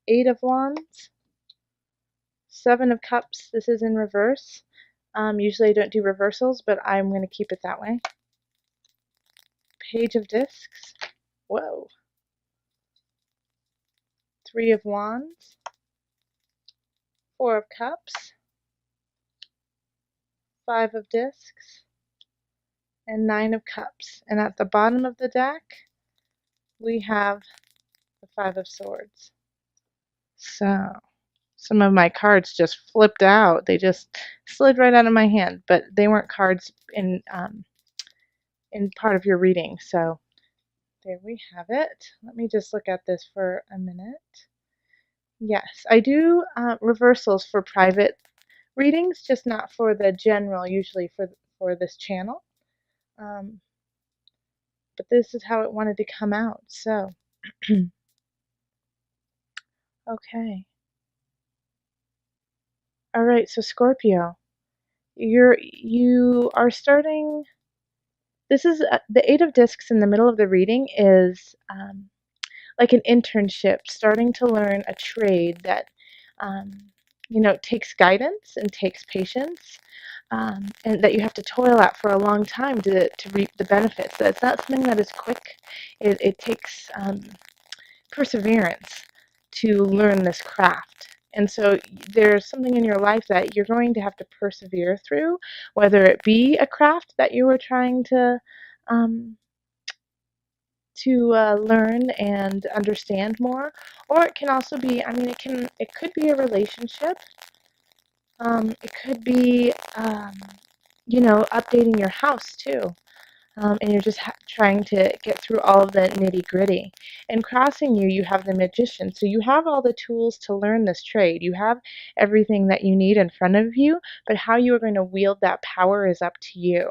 Eight of Wands, Seven of Cups. This is in reverse. Usually I don't do reversals, but I'm going to keep it that way. Page of Discs. Whoa. Three of Wands, Four of Cups, Five of Discs, and Nine of Cups. And at the bottom of the deck, we have the Five of Swords. So, some of my cards just flipped out. They just slid right out of my hand, but they weren't cards in part of your reading. So, there we have it. Let me just look at this for a minute. Yes, I do reversals for private readings, just not for the general, usually for this channel. But this is how it wanted to come out. So, okay. All right, so Scorpio, you are starting. This is the Eight of Discs in the middle of the reading is like an internship, starting to learn a trade that takes guidance and takes patience, and that you have to toil at for a long time to reap the benefits. That's not something that is quick. It takes perseverance to learn this craft. And so there's something in your life that you're going to have to persevere through, whether it be a craft that you were trying to learn and understand more, or it can also be, it could be a relationship. It could be, updating your house too. And you're just trying to get through all of the nitty-gritty. And crossing you, you have the Magician. So you have all the tools to learn this trade. You have everything that you need in front of you, but how you are going to wield that power is up to you.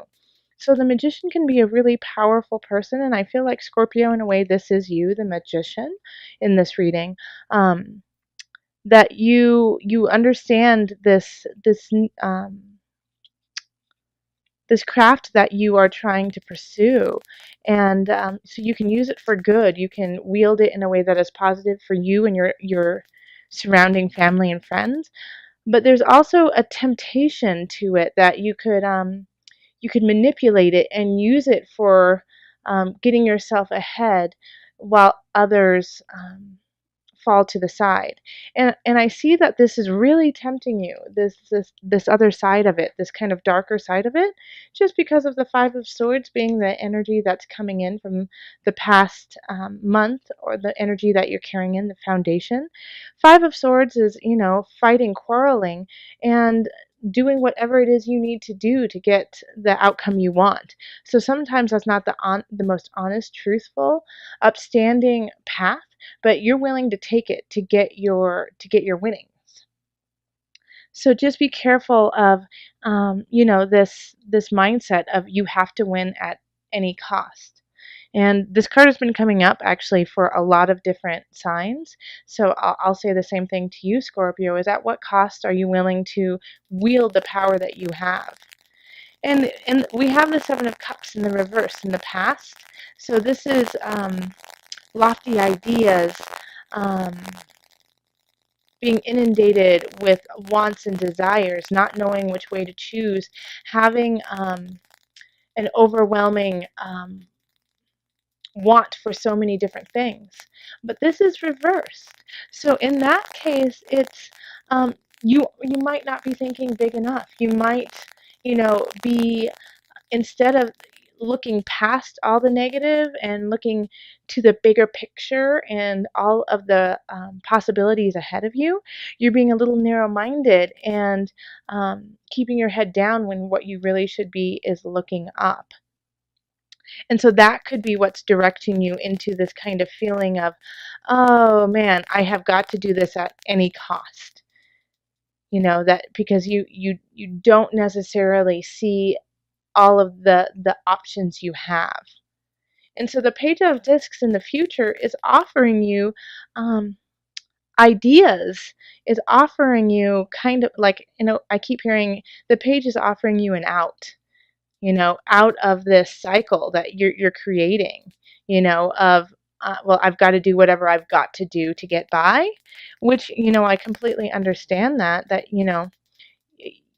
So the Magician can be a really powerful person, and I feel like Scorpio, in a way, this is you, the Magician, in this reading. That you understand this craft that you are trying to pursue, and so you can use it for good. You can wield it in a way that is positive for you and your surrounding family and friends. But there's also a temptation to it that you could manipulate it and use it for getting yourself ahead while others fall to the side. And I see that this is really tempting you, this other side of it, this kind of darker side of it, just because of the Five of Swords being the energy that's coming in from the past month, or the energy that you're carrying in, the foundation. Five of Swords is, fighting, quarreling, and doing whatever it is you need to do to get the outcome you want. So sometimes that's not the most honest, truthful, upstanding path, but you're willing to take it to get your winnings. So just be careful of this mindset of you have to win at any cost. And this card has been coming up actually for a lot of different signs. So I'll say the same thing to you, Scorpio, is at what cost are you willing to wield the power that you have? And we have the Seven of Cups in the reverse in the past. So this is lofty ideas, being inundated with wants and desires, not knowing which way to choose, having an overwhelming want for so many different things. But this is reversed. So in that case, it's you might not be thinking big enough. You might, be, instead of looking past all the negative and looking to the bigger picture and all of the possibilities ahead of you, you're being a little narrow-minded and keeping your head down when what you really should be is looking up. And so that could be what's directing you into this kind of feeling of, oh man, I have got to do this at any cost. That because you don't necessarily see all of the options you have. And so the Page of Discs in the future is offering you ideas, is offering you kind of like, I keep hearing the page is offering you an out, out of this cycle that you're creating, of well, I've got to do whatever I've got to do to get by, which, I completely understand that,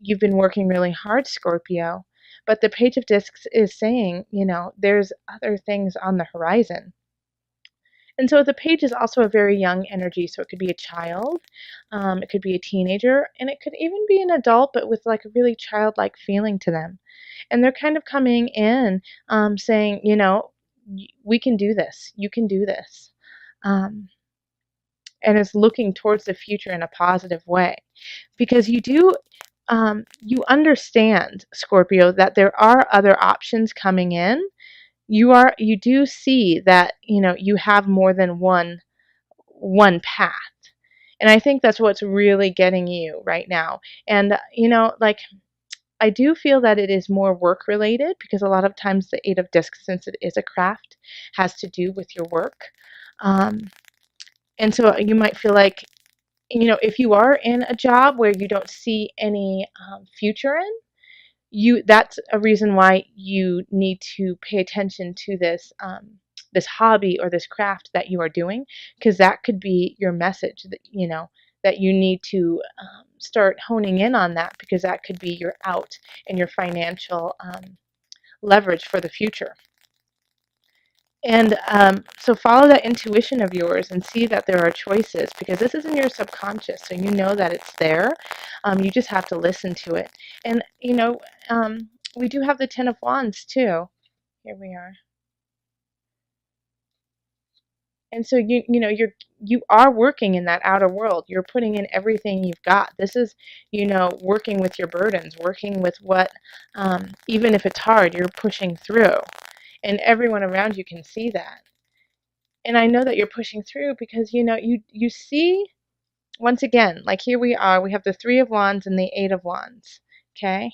you've been working really hard, Scorpio. But the Page of Discs is saying, there's other things on the horizon. And so the page is also a very young energy. So it could be a child, it could be a teenager, and it could even be an adult, but with like a really childlike feeling to them. And they're kind of coming in saying, we can do this. You can do this. Um, and is looking towards the future in a positive way. Because you understand, Scorpio, that there are other options coming in. You do see that, you have more than one path. And I think that's what's really getting you right now. And, like, I do feel that it is more work related, because a lot of times the Eight of Discs, since it is a craft, has to do with your work. Um, and so you might feel like, if you are in a job where you don't see any future in, that's a reason why you need to pay attention to this hobby or this craft that you are doing, because that could be your message, that you need to start honing in on that, because that could be your out and your financial leverage for the future. And so follow that intuition of yours and see that there are choices, because this is in your subconscious, so you know that it's there. You just have to listen to it. And, we do have the Ten of Wands too. Here we are. And so you are working in that outer world. You're putting in everything you've got. This is, working with your burdens, working with what, even if it's hard, you're pushing through. And everyone around you can see that. And I know that you're pushing through because, you see, once again, like here we are, we have the Three of Wands and the Eight of Wands. Okay?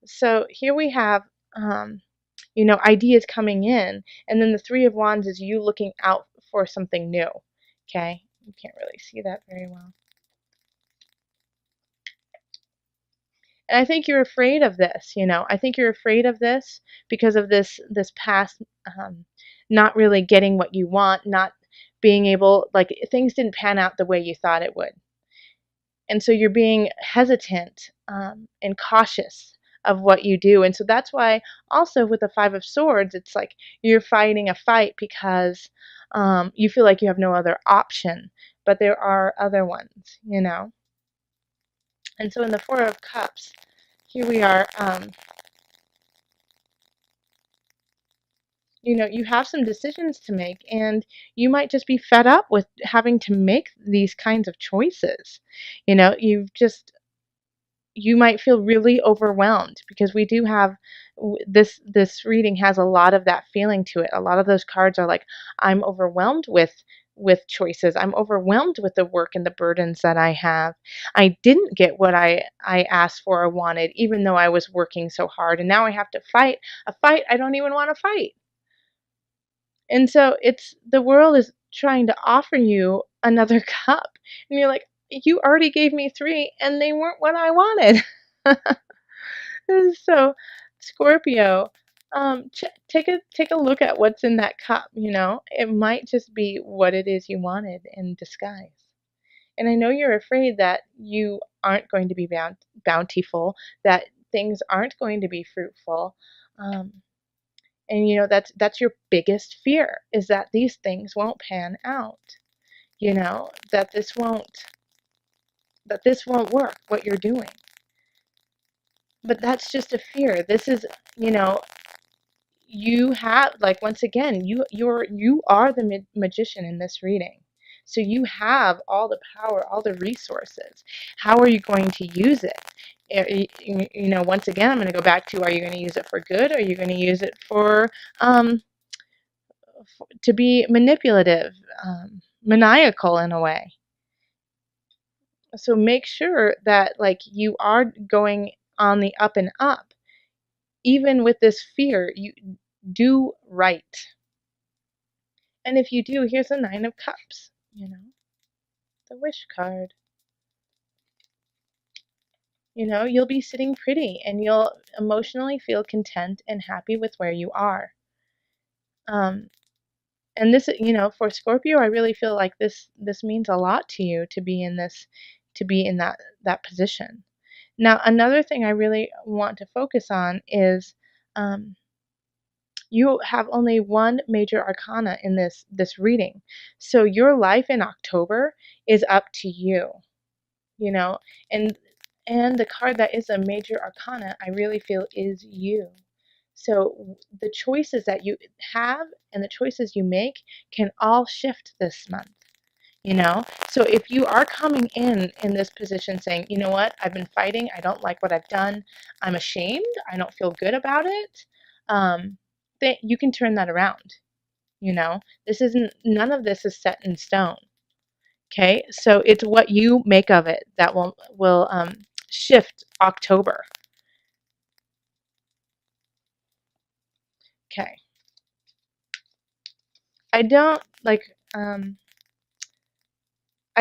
So here we have, ideas coming in, and then the Three of Wands is you looking out for something new. Okay? You can't really see that very well. And I think you're afraid of this, I think you're afraid of this because of this past, not really getting what you want, not being able, like, things didn't pan out the way you thought it would. And so you're being hesitant and cautious of what you do. And so that's why also with the Five of Swords, it's like you're fighting a fight because you feel like you have no other option, but there are other ones. And so in the Four of Cups, here we are, you have some decisions to make, and you might just be fed up with having to make these kinds of choices. You might feel really overwhelmed, because we do have this reading has a lot of that feeling to it. A lot of those cards are like, I'm overwhelmed with choices. I'm overwhelmed with the work and the burdens that I have. I didn't get what I asked for or wanted, even though I was working so hard, and now I have to fight a fight I don't even want to fight. And so it's the world is trying to offer you another cup. And you're like, you already gave me three and they weren't what I wanted. So, Scorpio, take a look at what's in that cup. It might just be what it is you wanted in disguise. And I know you're afraid that you aren't going to be bountiful, that things aren't going to be fruitful. And that's your biggest fear, is that these things won't pan out. That this won't work, what you're doing. But that's just a fear. This is, you have, like, once again, you are the magician in this reading. So you have all the power, all the resources. How are you going to use it? Once again, I'm going to go back to, are you going to use it for good, or are you going to use it for to be manipulative, maniacal in a way? So make sure that, like, you are going on the up and up. Even with this fear, you do right. And if you do, here's the Nine of Cups, the wish card. You'll be sitting pretty, and you'll emotionally feel content and happy with where you are. Um, and this, for Scorpio, I really feel like this means a lot to you to be in that position. Now, another thing I really want to focus on is um, you have only one major arcana in this reading. So your life in October is up to you, you know. And the card that is a major arcana, I really feel is you. So the choices that you have and the choices you make can all shift this month, you know? So if you are coming in this position saying, you know what, I've been fighting, I don't like what I've done, I'm ashamed, I don't feel good about it, then you can turn that around, you know? None of this is set in stone, okay? So it's what you make of it that will shift October, okay? I don't like, I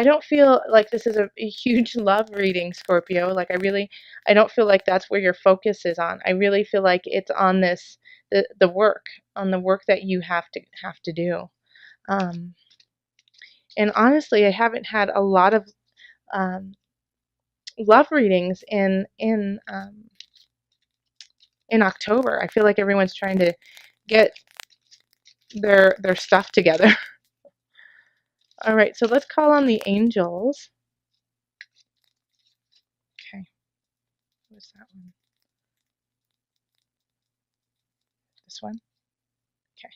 don't feel like this is a huge love reading, Scorpio. Like I don't feel like that's where your focus is on. I really feel like it's on the work, on the work that you have to do. Um, and honestly, I haven't had a lot of um, love readings in October. I feel like everyone's trying to get their stuff together. All right, so let's call on the angels. Okay, what's that one? This one? Okay.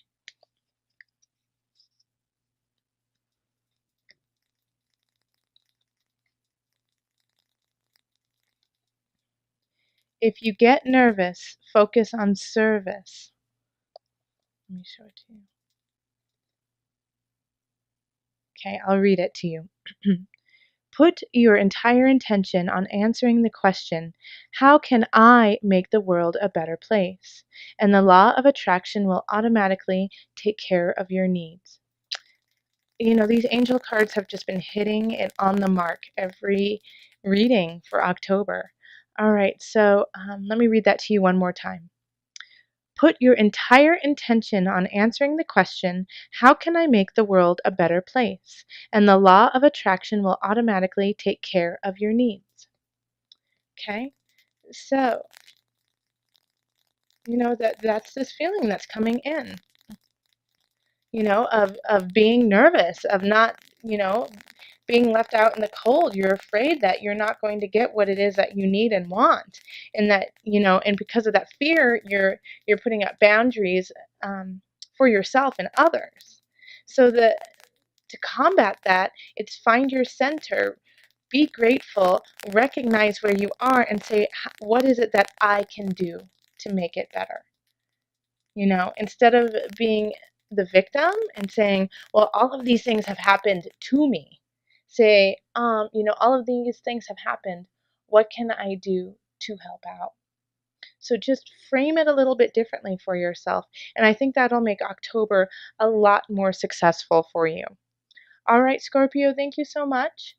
If you get nervous, focus on service. Let me show it to you. Okay, I'll read it to you. Put your entire intention on answering the question, how can I make the world a better place? And the law of attraction will automatically take care of your needs. These angel cards have just been hitting it on the mark every reading for October. All right, so let me read that to you one more time. Put your entire intention on answering the question, how can I make the world a better place? And the law of attraction will automatically take care of your needs. Okay? So, that's this feeling that's coming in, of being nervous, of not, being left out in the cold. You're afraid that you're not going to get what it is that you need and want, and that and because of that fear, you're putting up boundaries for yourself and others. So that to combat that, it's find your center, be grateful, recognize where you are, and say, what is it that I can do to make it better? Instead of being the victim and saying, well, all of these things have happened to me, say, all of these things have happened. What can I do to help out? So just frame it a little bit differently for yourself. And I think that'll make October a lot more successful for you. All right, Scorpio, thank you so much.